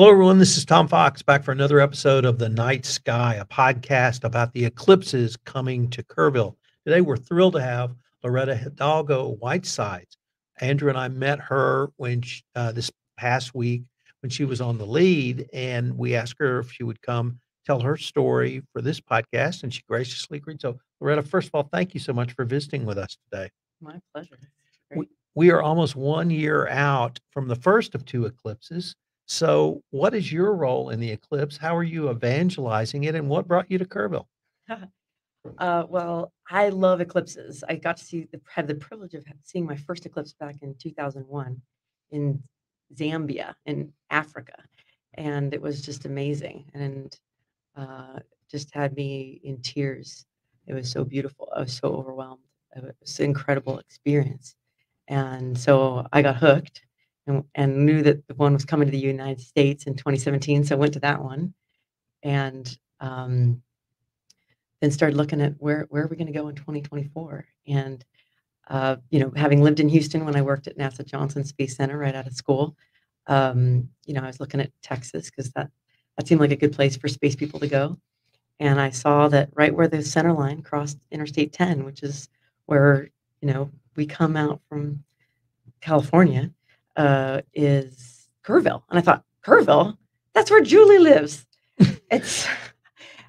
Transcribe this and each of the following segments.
Hello, everyone. This is Tom Fox back for another episode of The Night Sky, a podcast about the eclipses coming to Kerrville. Today, we're thrilled to have Loretta Hidalgo Whitesides. Andrew and I met her this past week when she was on the lead, and we asked her if she would come tell her story for this podcast, and she graciously agreed. So, Loretta, first of all, thank you so much for visiting with us today. My pleasure. We, Great. we are almost 1 year out from the first of two eclipses. So, what is your role in the eclipse? How are you evangelizing it, and what brought you to Kerrville? Well, I love eclipses. I got to have the privilege of seeing my first eclipse back in 2001 in Zambia in Africa, and it was just amazing, and uh, just had me in tears. It was so beautiful. I was so overwhelmed. It was an incredible experience, and so I got hooked, and knew that the one was coming to the United States in 2017. So I went to that one, and then started looking at where are we going to go in 2024. And having lived in Houston when I worked at NASA Johnson Space Center right out of school, I was looking at Texas because that seemed like a good place for space people to go. And I saw that right where the center line crossed Interstate 10, which is where we come out from California, is Kerrville. And I thought, Kerrville, that's where Julie lives. It's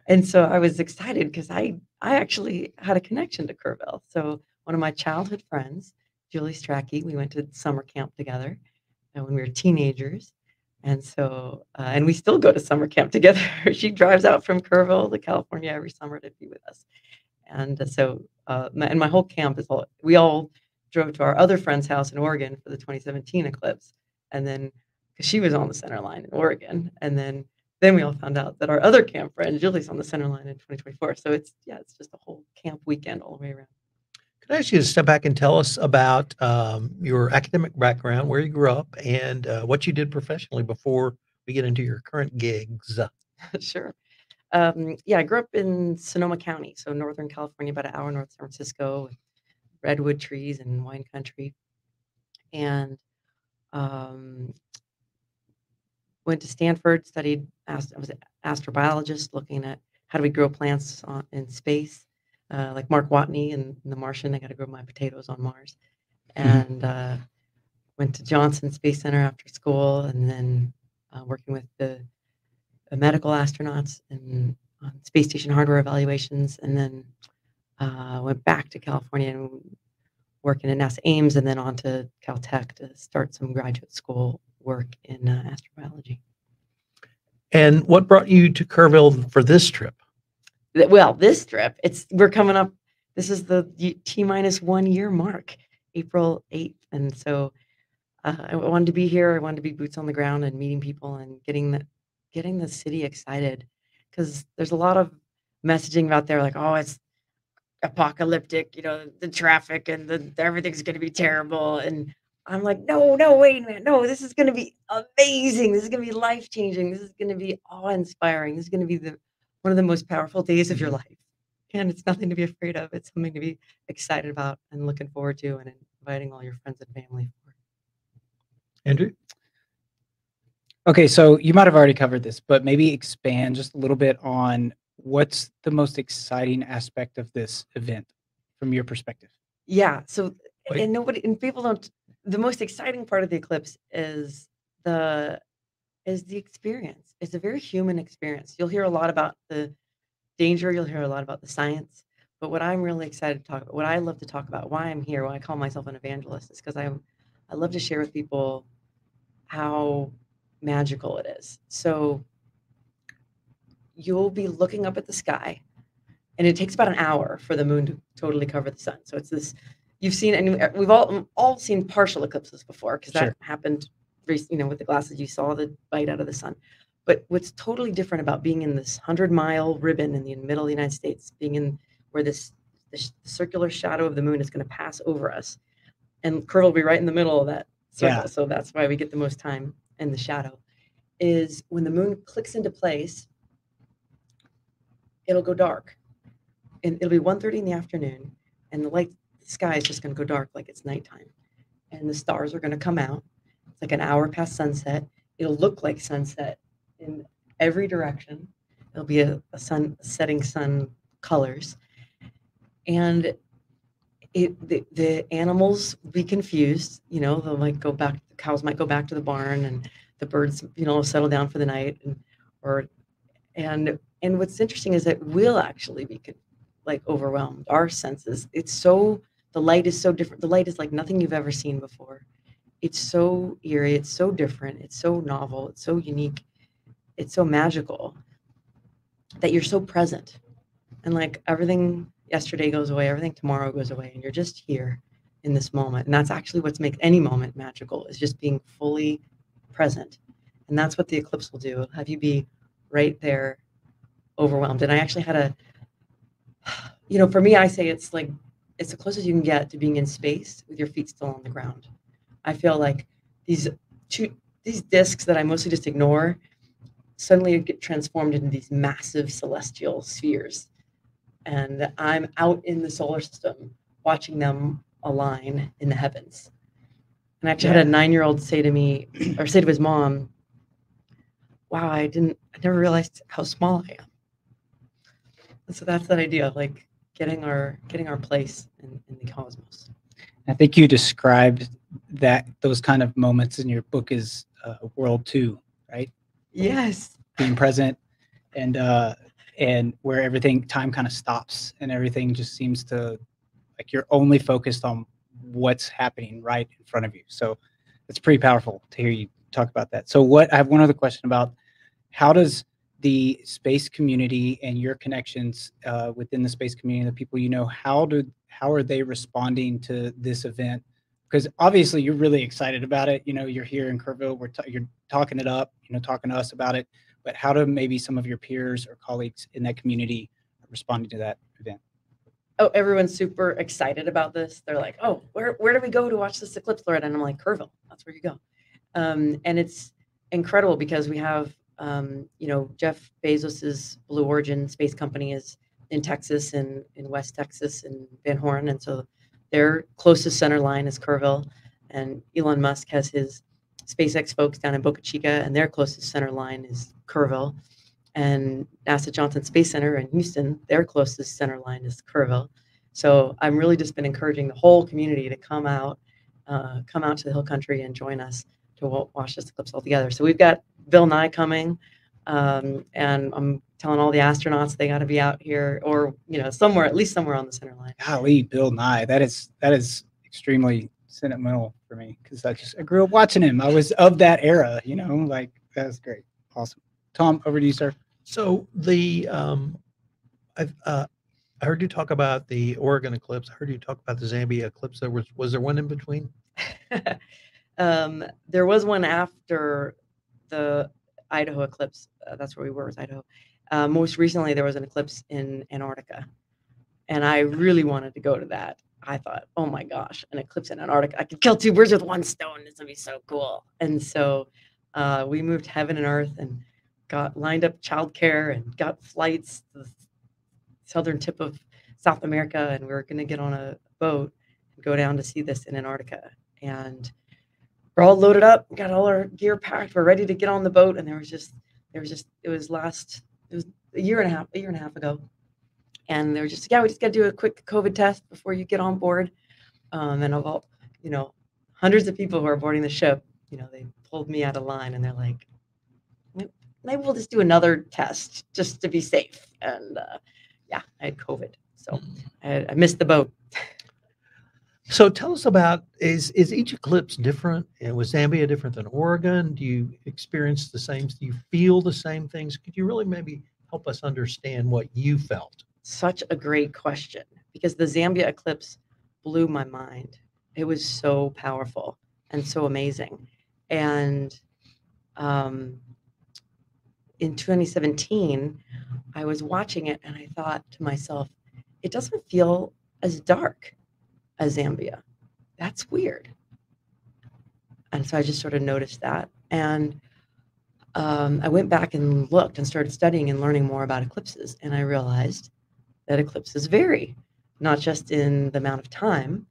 And so I was excited because I actually had a connection to Kerrville. So one of my childhood friends, Julie Strachey, we went to summer camp together when we were teenagers. And so, and we still go to summer camp together. She drives out from Kerrville to California every summer to be with us. And my whole camp we all drove to our other friend's house in Oregon for the 2017 eclipse. And then, because she was on the center line in Oregon. And then we all found out that our other camp friend, Julie's on the center line in 2024. So it's just a whole camp weekend all the way around. Could I ask you to step back and tell us about your academic background, where you grew up, and what you did professionally before we get into your current gigs? Sure. I grew up in Sonoma County, so Northern California, about an hour north of San Francisco, with redwood trees and wine country. And went to Stanford, I was an astrobiologist looking at how do we grow plants in space, like Mark Watney in The Martian. I got to grow my potatoes on Mars. And went to Johnson Space Center after school, and then working with the medical astronauts and on space station hardware evaluations, and then went back to California and working at NASA Ames, and then on to Caltech to start some graduate school work in astrobiology. And what brought you to Kerrville for this trip? Well, this trip, we're coming up. This is the T-1 year mark, April 8th, and so I wanted to be here. I wanted to be boots on the ground and meeting people and getting the city excited, because there's a lot of messaging out there like, oh, it's apocalyptic, the traffic and everything's going to be terrible. And I'm like, no, wait a minute. No, this is going to be amazing. This is going to be life-changing. This is going to be awe-inspiring. This is going to be one of the most powerful days of your life. And it's nothing to be afraid of. It's something to be excited about and looking forward to, and inviting all your friends and family for. Andrew? Okay, so you might have already covered this, but maybe expand just a little bit on what's the most exciting aspect of this event from your perspective. Yeah. So, people don't. The most exciting part of the eclipse is the experience. It's a very human experience. You'll hear a lot about the danger. You'll hear a lot about the science. But what I'm really excited to talk about, what I love to talk about, why I'm here, why I call myself an evangelist, is because I love to share with people how magical it is. So you'll be looking up at the sky, and it takes about an hour for the moon to totally cover the sun. So it's this. You've seen, and we've all seen partial eclipses before, because that happened, with the glasses. You saw the light out of the sun. But what's totally different about being in this 100-mile ribbon in the middle of the United States, being in where the circular shadow of the moon is going to pass over us, and Kerrville will be right in the middle of that circle. So that's why we get the most time in the shadow, is when the moon clicks into place, it'll go dark, and it'll be 1:30 in the afternoon, and the sky is just going to go dark like it's nighttime, and the stars are going to come out. It's like an hour past sunset. It'll look like sunset in every direction. It'll be a setting sun colors, and the animals will be confused. They'll like go back. The cows might go back to the barn, and the birds, settle down for the night, and what's interesting is that we'll actually be like overwhelmed. Our senses. The light is so different. The light is like nothing you've ever seen before. It's so eerie. It's so different. It's so novel. It's so unique. It's so magical that you're so present, and like everything yesterday goes away, everything tomorrow goes away, and you're just here in this moment. And that's actually what makes any moment magical, is just being fully present. And that's what the eclipse will do. It'll have you be right there, overwhelmed. And I actually had for me, I say it's the closest you can get to being in space with your feet still on the ground. I feel like these discs that I mostly just ignore suddenly get transformed into these massive celestial spheres. And I'm out in the solar system watching them align in the heavens. And I actually had a 9-year-old say to his mom, wow, I never realized how small I am. And so that's that idea of like getting our place in the cosmos. I think you described those kind of moments in your book as World 2, right? Yes. Being present and where time kind of stops and everything just seems to, like, you're only focused on what's happening right in front of you. So it's pretty powerful to hear you talk about that. So I have one other question about how does the space community and your connections within the space community, the people how are they responding to this event? Because obviously you're really excited about it. You're here in Kerrville. You're talking it up. Talking to us about it. But how do maybe some of your peers or colleagues in that community responding to that event? Oh, everyone's super excited about this. They're like, "Oh, where do we go to watch this eclipse, Loretta?" And I'm like, "Kerrville. That's where you go." And it's incredible because we have, Jeff Bezos's Blue Origin space company is in Texas and in West Texas and Van Horn, and so their closest center line is Kerrville, and Elon Musk has his SpaceX folks down in Boca Chica, and their closest center line is Kerrville, and NASA Johnson Space Center in Houston, their closest center line is Kerrville. So I'm really just been encouraging the whole community to come out to the Hill Country and join us to watch this eclipse all together. So we've got Bill Nye coming, and I'm telling all the astronauts they got to be out here, or somewhere, at least somewhere on the center line. Golly, Bill Nye, that is extremely sentimental for me because I grew up watching him. I was of that era, like that's great, awesome. Tom, over to you, sir. So I heard you talk about the Oregon eclipse. I heard you talk about the Zambia eclipse. Was there one in between? There was one after the Idaho eclipse. That's where we were, was Idaho. Most recently, there was an eclipse in Antarctica, and I really wanted to go to that. I thought, oh my gosh, an eclipse in Antarctica. I could kill 2 birds with 1 stone. This would be so cool. And so we moved heaven and earth and got lined up childcare and got flights to the southern tip of South America. And we were going to get on a boat and go down to see this in Antarctica. And we're all loaded up, got all our gear packed. We're ready to get on the boat. And it was a year and a half ago. And they were just, we just got to do a quick COVID test before you get on board. And of all, hundreds of people who are boarding the ship, they pulled me out of line and they're like, maybe we'll just do another test just to be safe. And I had COVID. So I missed the boat. So tell us about, is each eclipse different? And was Zambia different than Oregon? Do you experience the same? Do you feel the same things? Could you really maybe help us understand what you felt? Such a great question, because the Zambia eclipse blew my mind. It was so powerful and so amazing. And in 2017, I was watching it and I thought to myself, it doesn't feel as dark as Zambia. That's weird. And so I just sort of noticed that. And I went back and looked and started studying and learning more about eclipses. And I realized that eclipses vary, not just in the amount of time,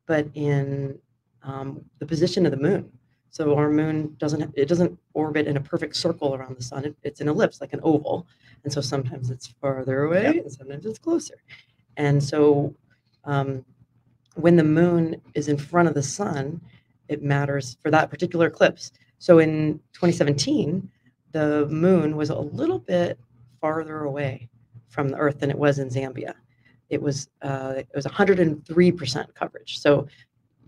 but in the position of the moon. So our moon doesn't orbit in a perfect circle around the sun. It's an ellipse, like an oval. And so sometimes it's farther away and sometimes it's closer. And so when the moon is in front of the sun, it matters for that particular eclipse. So in 2017, the moon was a little bit farther away from the Earth than it was in Zambia. It was 103% coverage. So,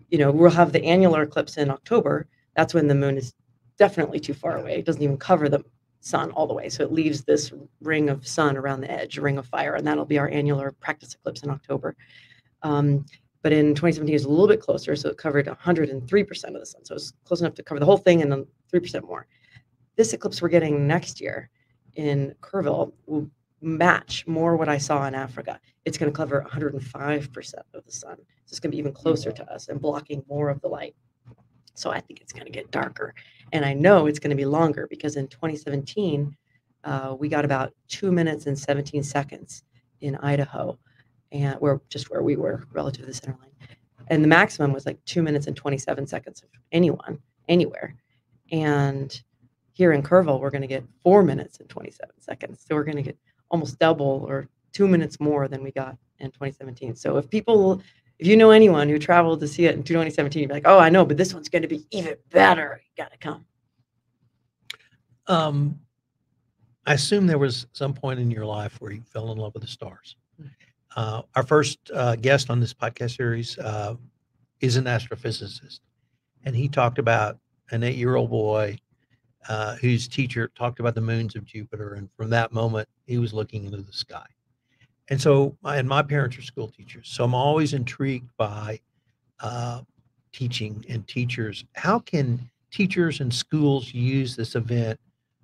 we'll have the annular eclipse in October. That's when the moon is definitely too far away. It doesn't even cover the sun all the way. So it leaves this ring of sun around the edge, ring of fire, and that'll be our annular practice eclipse in October. But in 2017, it was a little bit closer, so it covered 103% of the sun. So it's close enough to cover the whole thing and then 3% more. This eclipse we're getting next year in Kerrville will match more what I saw in Africa. It's going to cover 105% of the sun. So it's going to be even closer to us and blocking more of the light. So I think it's going to get darker. And I know it's going to be longer because in 2017, we got about 2 minutes and 17 seconds in Idaho, and where we were relative to the center line. And the maximum was like 2 minutes and 27 seconds of anyone, anywhere. And here in Kerrville, we're going to get 4 minutes and 27 seconds. So we're going to get almost double or 2 minutes more than we got in 2017. So if you know anyone who traveled to see it in 2017, you'd be like, oh, I know, but this one's going to be even better. You got to come. I assume there was some point in your life where you fell in love with the stars. Our first guest on this podcast series is an astrophysicist, and he talked about an 8-year-old boy whose teacher talked about the moons of Jupiter, and from that moment, he was looking into the sky. And so, my parents are school teachers, so I'm always intrigued by teaching and teachers. How can teachers and schools use this event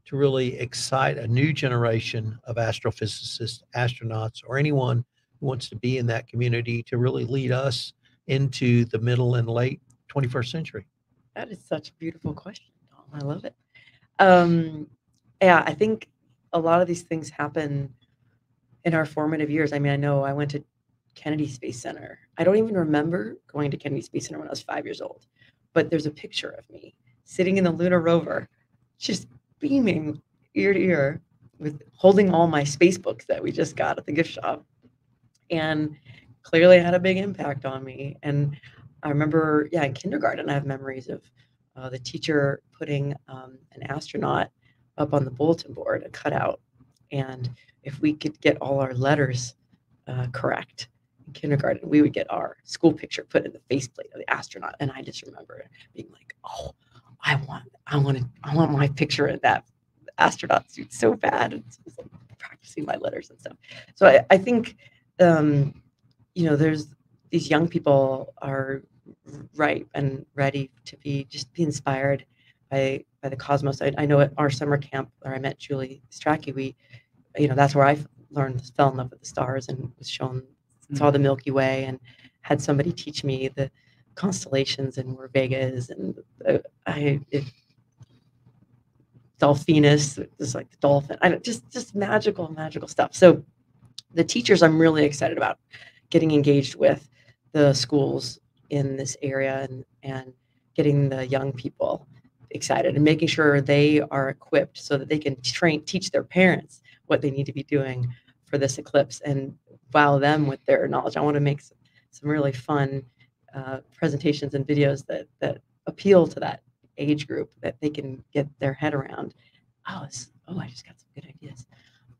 to really excite a new generation of astrophysicists, astronauts, or anyone who wants to be in that community to really lead us into the middle and late 21st century? That is such a beautiful question, Tom. I love it. Yeah, I think a lot of these things happen in our formative years. I mean, I know I went to Kennedy Space Center. I don't even remember going to Kennedy Space Center when I was 5 years old, but there's a picture of me sitting in the lunar rover, just beaming ear to ear, with holding all my space books that we just got at the gift shop, and clearly had a big impact on me. And I remember, in kindergarten, I have memories of the teacher putting an astronaut up on the bulletin board, a cutout, and if we could get all our letters correct in kindergarten, we would get our school picture put in the faceplate of the astronaut. And I just remember being like, "Oh, I want my picture in that astronaut suit so bad." And so I was like practicing my letters and stuff. So I think there's these young people are ripe and ready to be inspired by the cosmos. I know at our summer camp where I met Julie Strachey, that's where I fell in love with the stars and was saw the Milky Way, and had somebody teach me the constellations and where Vega is, and Delphinus is like the dolphin. Just magical stuff. So the teachers I'm really excited about getting engaged with the schools in this area and getting the young people excited and making sure they are equipped so that they can teach their parents what they need to be doing for this eclipse and wow them with their knowledge. I want to make some really fun presentations and videos that appeal to that age group, that they can get their head around. I just got some good ideas.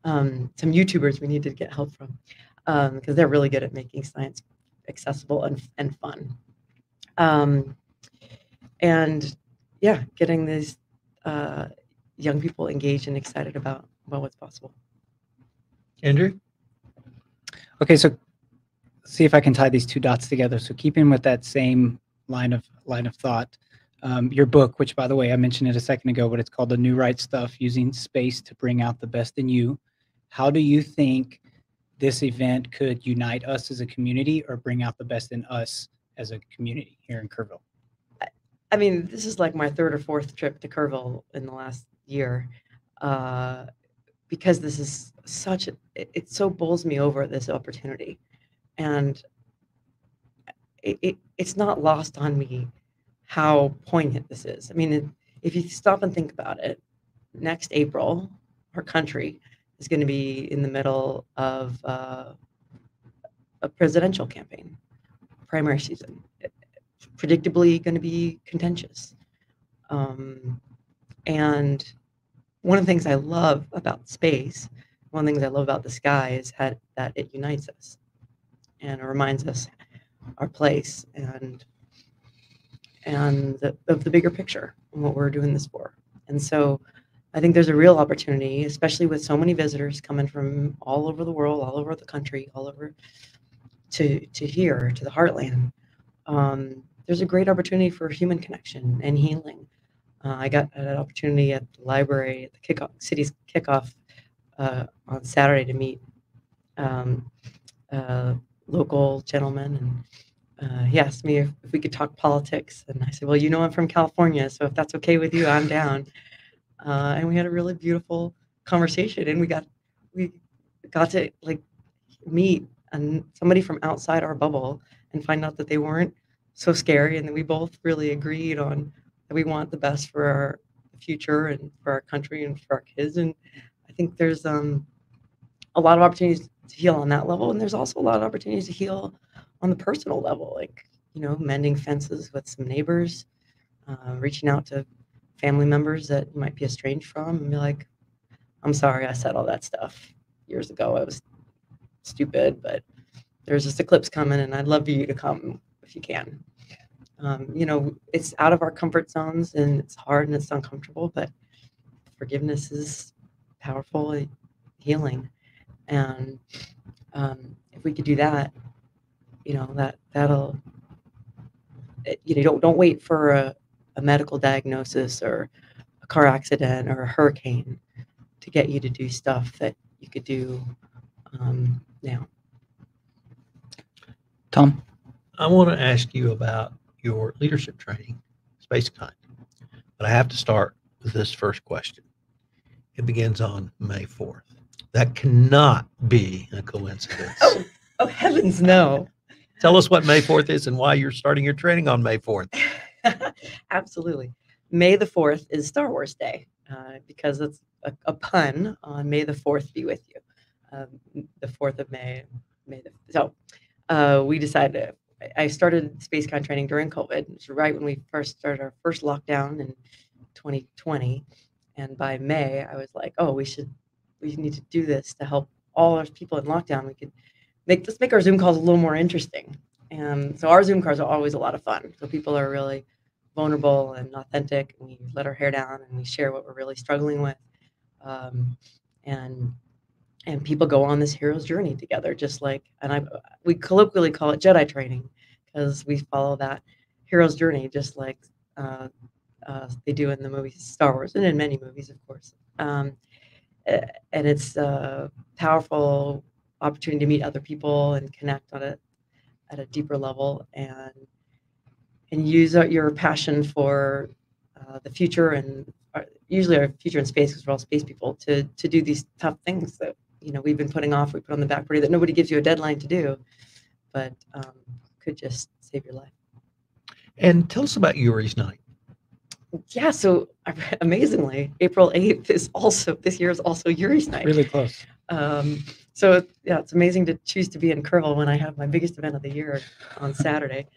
Some YouTubers we need to get help from because they're really good at making science accessible and fun. And getting these young people engaged and excited about what's possible. Andrew? Okay, so see if I can tie these two dots together. So keeping with that same line of thought, your book, which by the way I mentioned it a second ago, but it's called The New Right Stuff: Using Space to Bring Out the Best in You. How do you think this event could unite us as a community or bring out the best in us as a community here in Kerrville? I mean, this is like my third or fourth trip to Kerrville in the last year, because this is it so bowls me over, this opportunity. And it's not lost on me how poignant this is. I mean, if you stop and think about it, next April, our country is going to be in the middle of a presidential campaign, primary season, predictably going to be contentious. And one of the things I love about space, one of the things I love about the sky is that it unites us and it reminds us our place and of the bigger picture and what we're doing this for. And so I think there's a real opportunity, especially with so many visitors coming from all over the world, all over the country, all over to here, to the heartland. There's a great opportunity for human connection and healing. I got an opportunity at the library at the city's kickoff on Saturday to meet a local gentleman, and he asked me if we could talk politics, and I said, "Well, you know, I'm from California, so if that's okay with you, I'm down." And we had a really beautiful conversation, and we got to like meet and somebody from outside our bubble and find out that they weren't so scary, and that we both really agreed on that we want the best for our future and for our country and for our kids. And I think there's a lot of opportunities to heal on that level, and there's also a lot of opportunities to heal on the personal level, like, you know, mending fences with some neighbors, reaching out to family members that you might be estranged from and be like, "I'm sorry I said all that stuff years ago. I was stupid, but there's this eclipse coming and I'd love for you to come if you can." You know, it's out of our comfort zones and it's hard and it's uncomfortable, but forgiveness is powerful healing. And if we could do that, you know, that'll, you know, don't wait for a medical diagnosis or a car accident or a hurricane to get you to do stuff that you could do now. Tom? I want to ask you about your leadership training, Space Kind, but I have to start with this first question. It begins on May 4th. That cannot be a coincidence. Oh, heavens no. Tell us what May 4th is and why you're starting your training on May 4th. Absolutely. May the 4th is Star Wars Day because it's a pun on May the 4th be with you. The 4th of May. So we decided, I started Space Con training during COVID, which was right when we first started our first lockdown in 2020. And by May, I was like, oh, we need to do this to help all our people in lockdown. We could make our Zoom calls a little more interesting. And so our Zoom calls are always a lot of fun. So people are really vulnerable and authentic, and we let our hair down and we share what we're really struggling with. And people go on this hero's journey together, just like, we colloquially call it Jedi training because we follow that hero's journey, just like they do in the movie Star Wars and in many movies, of course. And it's a powerful opportunity to meet other people and connect at a deeper level, and use your passion for the future and usually our future in space, because we're all space people, to do these tough things that, you know, we've been putting off, we put on the back burner, that nobody gives you a deadline to do, but could just save your life. And tell us about Yuri's Night. Yeah, so amazingly, April 8th this year is also Yuri's Night. Really close. So yeah, it's amazing to choose to be in Kerrville when I have my biggest event of the year on Saturday.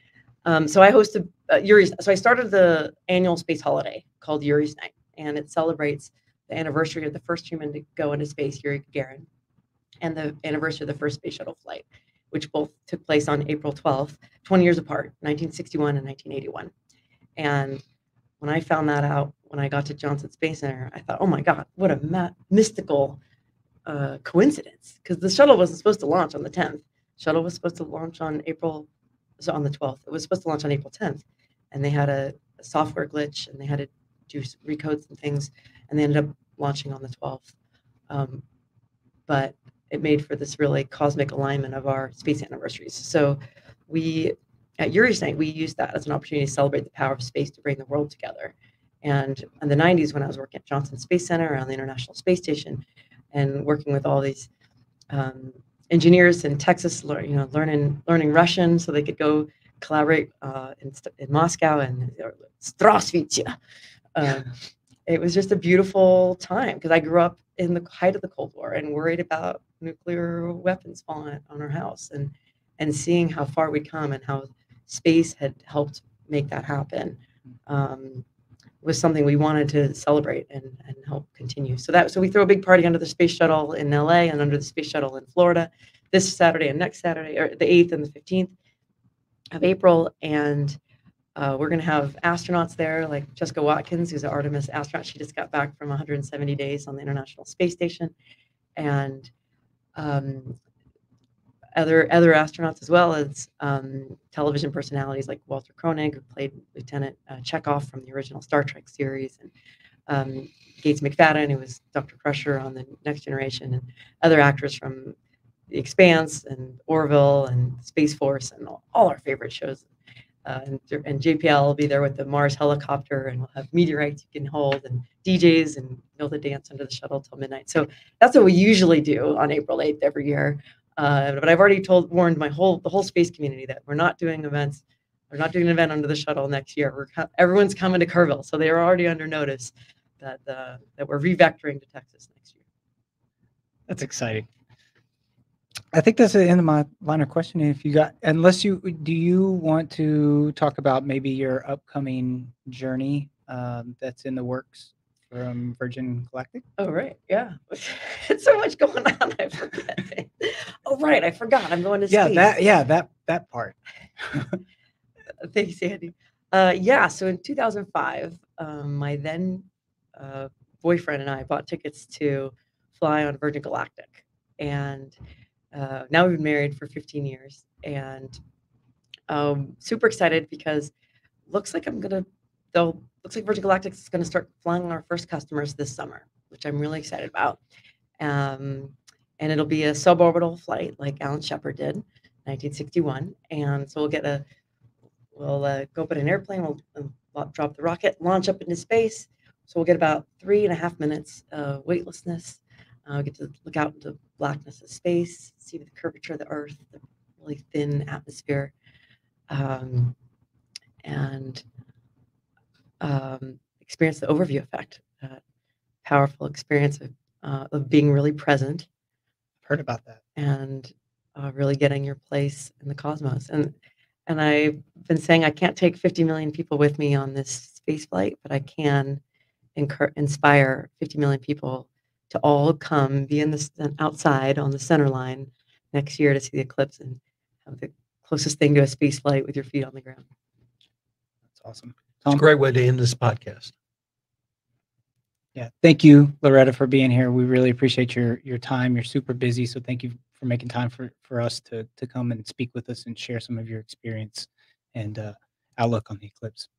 So I hosted Yuri's. So I started the annual space holiday called Yuri's Night, and it celebrates the anniversary of the first human to go into space, Yuri Gagarin, and the anniversary of the first space shuttle flight, which both took place on April 12th, 20 years apart, 1961 and 1981. And when I found that out, when I got to Johnson Space Center, I thought, oh my God, what a mystical coincidence, because the shuttle wasn't supposed to launch on the 10th. Shuttle was supposed to launch on the 12th. It was supposed to launch on April 10th, and they had a software glitch, and they had to do recodes and things, and they ended up launching on the 12th. But it made for this really cosmic alignment of our space anniversaries. So at Yuri's Night, we used that as an opportunity to celebrate the power of space to bring the world together. And in the 90s, when I was working at Johnson Space Center on the International Space Station and working with all these engineers in Texas, learning Russian so they could go collaborate in Moscow and Здравствуйте. It was just a beautiful time because I grew up in the height of the Cold War and worried about nuclear weapons falling on our house, and seeing how far we'd come and how space had helped make that happen was something we wanted to celebrate and help continue. So we throw a big party under the space shuttle in LA and under the space shuttle in Florida this Saturday and next Saturday, or the 8th and the 15th of April. And we're going to have astronauts there, like Jessica Watkins, who's an Artemis astronaut. She just got back from 170 days on the International Space Station, and other astronauts, as well as television personalities like Walter Koenig, who played Lieutenant Chekhov from the original Star Trek series, and Gates McFadden, who was Dr. Crusher on the Next Generation, and other actors from The Expanse and Orville and Space Force and all our favorite shows. And JPL will be there with the Mars helicopter, and we'll have meteorites you can hold and DJs, and be able to dance under the shuttle till midnight. So that's what we usually do on April 8th every year. But I've already warned the whole space community that we're not doing events. We're not doing an event under the shuttle next year. Everyone's coming to Kerrville, so they are already under notice that we're revectoring to Texas next year. That's exciting. I think that's the end of my line of questioning. If you got, do you want to talk about maybe your upcoming journey that's in the works from Virgin Galactic? Oh, right. Yeah. It's so much going on. I forget. Oh, right. I forgot. I'm going to space. That part. Thanks, Andy. So in 2005, my then boyfriend and I bought tickets to fly on Virgin Galactic. And now we've been married for 15 years, and super excited because looks like Virgin Galactic is going to start flying our first customers this summer, which I'm really excited about. And it'll be a suborbital flight like Alan Shepard did in 1961. And so we'll go up in an airplane, we'll drop the rocket, launch up into space. So we'll get about 3.5 minutes of weightlessness. Get to look out into blackness of space, see the curvature of the Earth, the really thin atmosphere, and experience the overview effect. Powerful experience of being really present. I've heard about that. And really getting your place in the cosmos. And I've been saying I can't take 50 million people with me on this space flight, but I can inspire 50 million people to all come, be outside on the center line next year to see the eclipse and have the closest thing to a space flight with your feet on the ground. That's awesome. It's a great way to end this podcast. Yeah. Thank you, Loretta, for being here. We really appreciate your time. You're super busy, so thank you for making time for us to come and speak with us and share some of your experience and outlook on the eclipse.